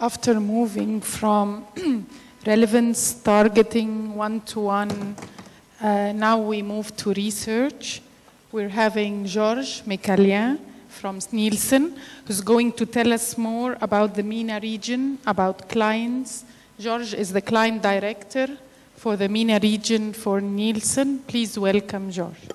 after moving from relevance targeting one-to-one, now we move to research. We're having Georges Mikaelian from Nielsen, who's going to tell us more about the MENA region, about clients. Georges is the client director for the MENA region for Nielsen. Please welcome Georges.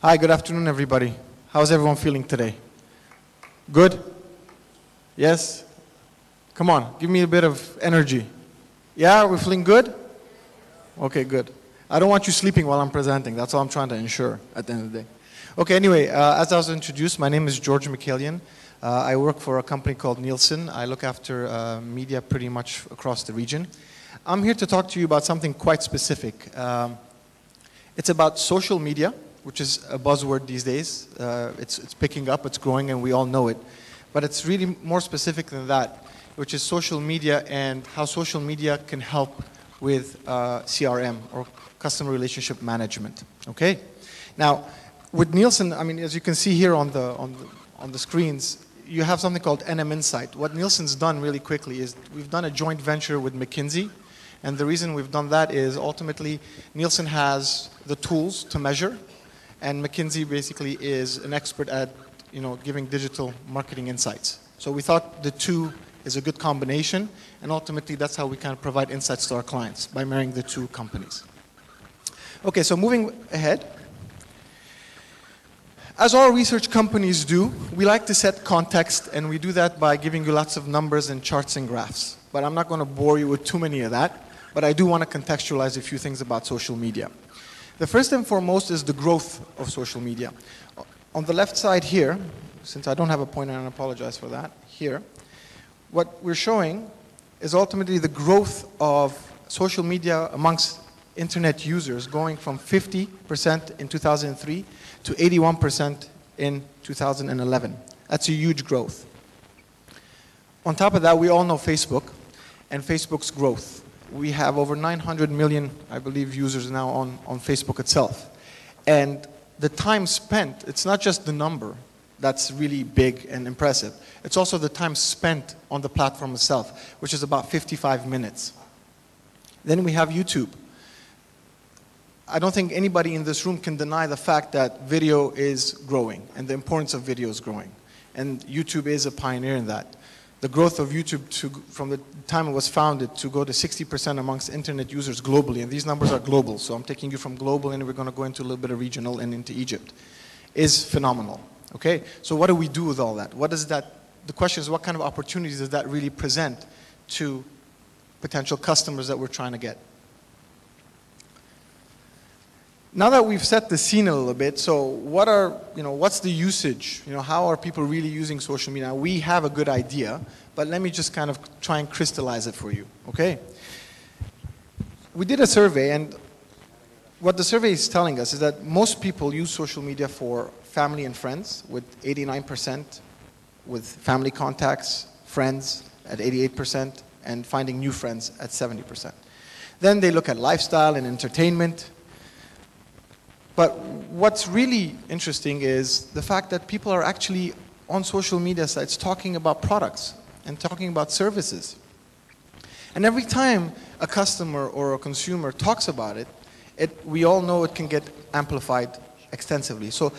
Hi, good afternoon, everybody. How's everyone feeling today? Good? Yes? Come on, give me a bit of energy. Yeah, we're feeling good? Okay, good. I don't want you sleeping while I'm presenting. That's all I'm trying to ensure at the end of the day. Okay, anyway, as I was introduced, my name is Georges Mikaelian. I work for a company called Nielsen. I look after media pretty much across the region. I'm here to talk to you about something quite specific. It's about social media, which is a buzzword these days. It's picking up, it's growing, and we all know it. But it's really more specific than that, which is social media and how social media can help with CRM, or customer relationship management. Okay? Now, with Nielsen, I mean, as you can see here on the screens, you have something called NM Insight. What Nielsen's done really quickly is we've done a joint venture with McKinsey. And the reason we've done that is ultimately Nielsen has the tools to measure, and McKinsey basically is an expert at, giving digital marketing insights. So we thought the two is a good combination, and ultimately that's how we kind of provide insights to our clients, by marrying the two companies. Okay, so moving ahead. As all research companies do, we like to set context, and we do that by giving you lots of numbers and charts and graphs. But I'm not going to bore you with too many of that, but I do want to contextualize a few things about social media. The first and foremost is the growth of social media. On the left side here, since I don't have a pointer and I apologize for that, here, what we're showing is ultimately the growth of social media amongst internet users going from 50% in 2003 to 81% in 2011. That's a huge growth. On top of that, we all know Facebook and Facebook's growth. We have over 900 million, I believe, users now on Facebook itself. And the time spent, it's not just the number that's really big and impressive. It's also the time spent on the platform itself, which is about 55 minutes. Then we have YouTube. I don't think anybody in this room can deny the fact that video is growing and the importance of video is growing. And YouTube is a pioneer in that. The growth of YouTube from the time it was founded to go to 60% amongst internet users globally, and these numbers are global, so I'm taking you from global and we're going to go into a little bit of regional and into Egypt, is phenomenal. Okay, so what do we do with all that? What does that, the question is, what kind of opportunities does that really present to potential customers that we're trying to get? Now that we've set the scene a little bit, so what's the usage? How are people really using social media? We have a good idea, but let me just kind of try and crystallize it for you, okay? We did a survey, and what the survey is telling us is that most people use social media for family and friends, with 89%, with family contacts, friends at 88%, and finding new friends at 70%. Then they look at lifestyle and entertainment. But what's really interesting is the fact that people are actually on social media sites talking about products and talking about services. And every time a customer or a consumer talks about it, we all know it can get amplified extensively. So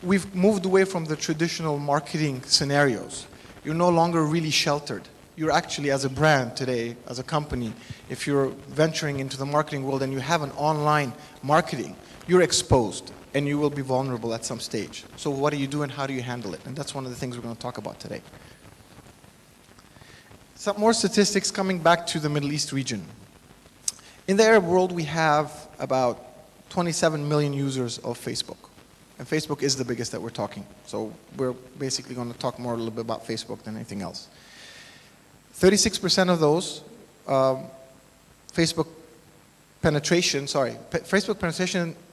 we've moved away from the traditional marketing scenarios. You're no longer really sheltered. You're actually, as a brand today, as a company, if you're venturing into the marketing world and you have an online marketing, you're exposed and you will be vulnerable at some stage. So what do you do and how do you handle it? And that's one of the things we're going to talk about today. Some more statistics coming back to the Middle East region. In the Arab world, we have about 27 million users of Facebook. And Facebook is the biggest that we're talking. So we're basically going to talk more a little bit about Facebook than anything else. 36% of those, Facebook penetration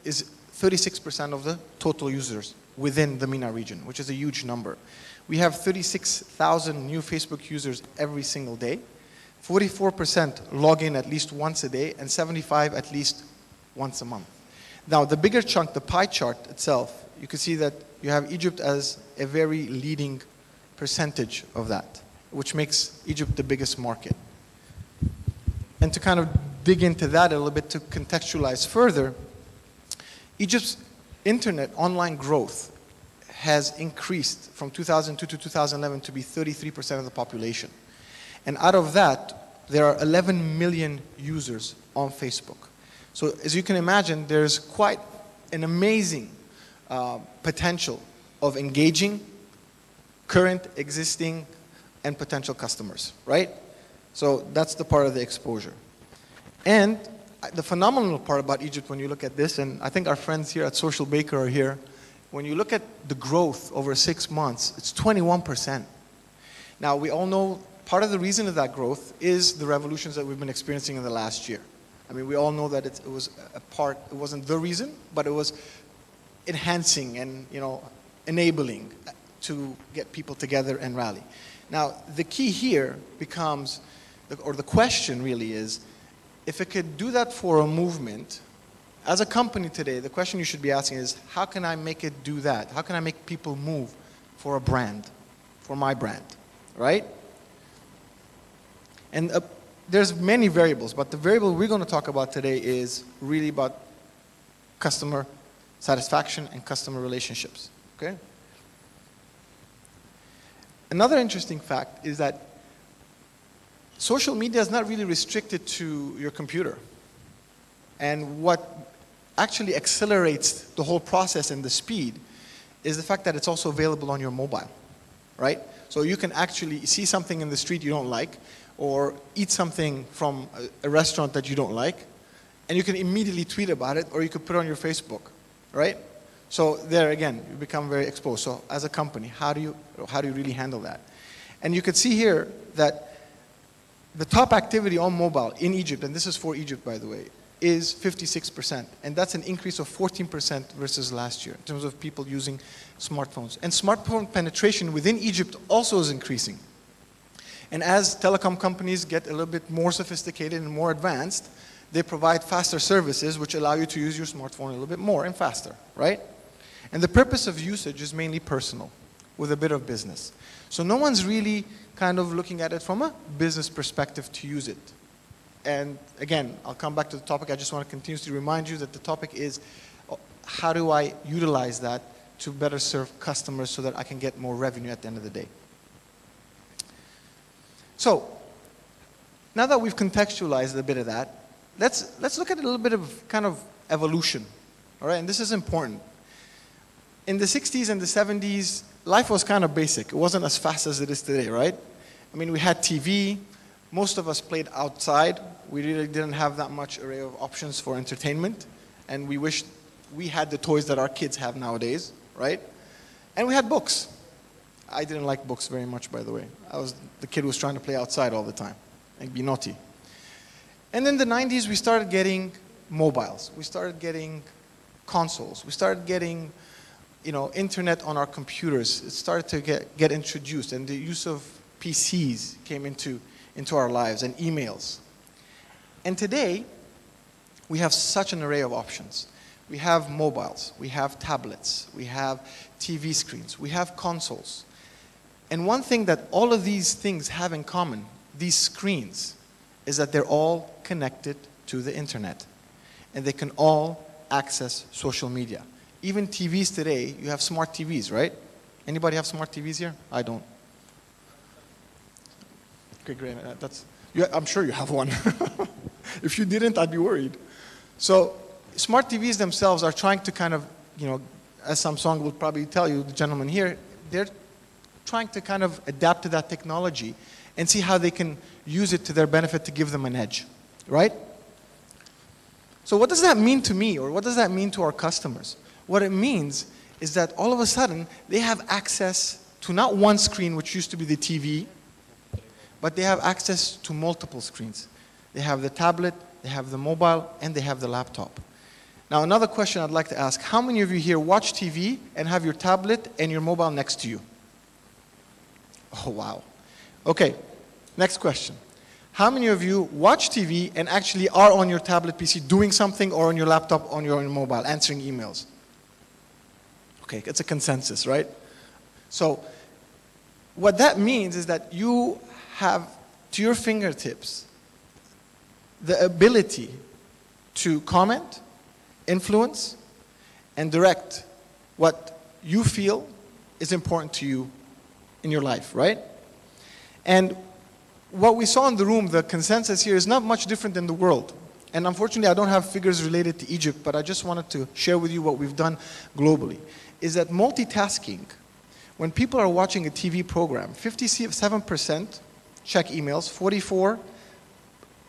is 36% of the total users within the MENA region, which is a huge number. We have 36,000 new Facebook users every single day. 44% log in at least once a day, and 75 at least once a month. Now, the bigger chunk, the pie chart itself, you can see that you have Egypt as a very leading percentage of that, which makes Egypt the biggest market. And to kind of dig into that a little bit, to contextualize further, Egypt's internet online growth has increased from 2002 to 2011 to be 33% of the population. And out of that, there are 11 million users on Facebook. So as you can imagine, there's quite an amazing potential of engaging current, existing, and potential customers, right? So that's the part of the exposure. And the phenomenal part about Egypt when you look at this, and I think our friends here at Social Baker are here, when you look at the growth over 6 months, it's 21%. Now, we all know part of the reason of that growth is the revolutions that we've been experiencing in the last year. I mean, we all know that it was a part, it wasn't the reason, but it was enhancing and, you know, enabling to get people together and rally. Now, the key here becomes, or the question really is, if it could do that for a movement, as a company today, the question you should be asking is, how can I make it do that? How can I make people move for a brand, for my brand, right? And there's many variables, but the variable we're going to talk about today is really about customer satisfaction and customer relationships, okay? Another interesting fact is that social media is not really restricted to your computer. And what actually accelerates the whole process and the speed is the fact that it's also available on your mobile, right? So you can actually see something in the street you don't like, or eat something from a restaurant that you don't like, and you can immediately tweet about it, or you could put it on your Facebook, right? So there again, you become very exposed. So as a company, how do you really handle that? And you could see here that the top activity on mobile in Egypt, and this is for Egypt by the way, is 56%. And that's an increase of 14% versus last year in terms of people using smartphones. And smartphone penetration within Egypt also is increasing. And as telecom companies get a little bit more sophisticated and more advanced, they provide faster services which allow you to use your smartphone a little bit more and faster, right? And the purpose of usage is mainly personal, with a bit of business. So no one's really kind of looking at it from a business perspective to use it. And again, I'll come back to the topic. I just want to continuously remind you that the topic is how do I utilize that to better serve customers so that I can get more revenue at the end of the day. So now that we've contextualized a bit of that, let's look at a little bit of kind of evolution, all right? And this is important. In the 60s and the 70s, life was kind of basic. It wasn't as fast as it is today, right? I mean, we had TV. Most of us played outside. We really didn't have that much array of options for entertainment. And we wished we had the toys that our kids have nowadays, right? And we had books. I didn't like books very much, by the way. I was the kid who was trying to play outside all the time and be naughty. And in the 90s, we started getting mobiles. We started getting consoles. We started getting, you know, internet on our computers. It started to get introduced, and the use of PCs came into our lives, and emails. And today, we have such an array of options. We have mobiles, we have tablets, we have TV screens, we have consoles. And one thing that all of these things have in common, these screens, is that they're all connected to the internet. And they can all access social media. even TVs today, you have smart TVs, right? Anybody have smart TVs here? I don't. Okay, great. I'm sure you have one. If you didn't, I'd be worried. So smart TVs themselves are trying to kind of, as Samsung will probably tell you, the gentleman here, they're trying to kind of adapt to that technology and see how they can use it to their benefit to give them an edge, right? So what does that mean to me, or what does that mean to our customers? What it means is that all of a sudden they have access to not one screen, which used to be the TV, but they have access to multiple screens. They have the tablet, they have the mobile, and they have the laptop. Now, another question I'd like to ask, how many of you here watch TV and have your tablet and your mobile next to you? Oh, wow. Okay, next question. How many of you watch TV and actually are on your tablet PC doing something, or on your laptop, on your mobile, answering emails? Okay, it's a consensus, right? So what that means is that you have to your fingertips the ability to comment, influence, and direct what you feel is important to you in your life, right? And what we saw in the room, the consensus here, is not much different in the world. And unfortunately, I don't have figures related to Egypt, but I just wanted to share with you what we've done globally, is that multitasking, when people are watching a TV program, 57% check emails, 44%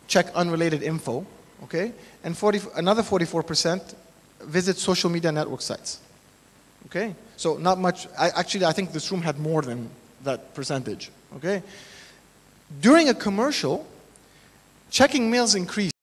check unrelated info, okay? And another 44% visit social media network sites, okay? So not much. Actually, I think this room had more than that percentage, okay? During a commercial, checking mails increased.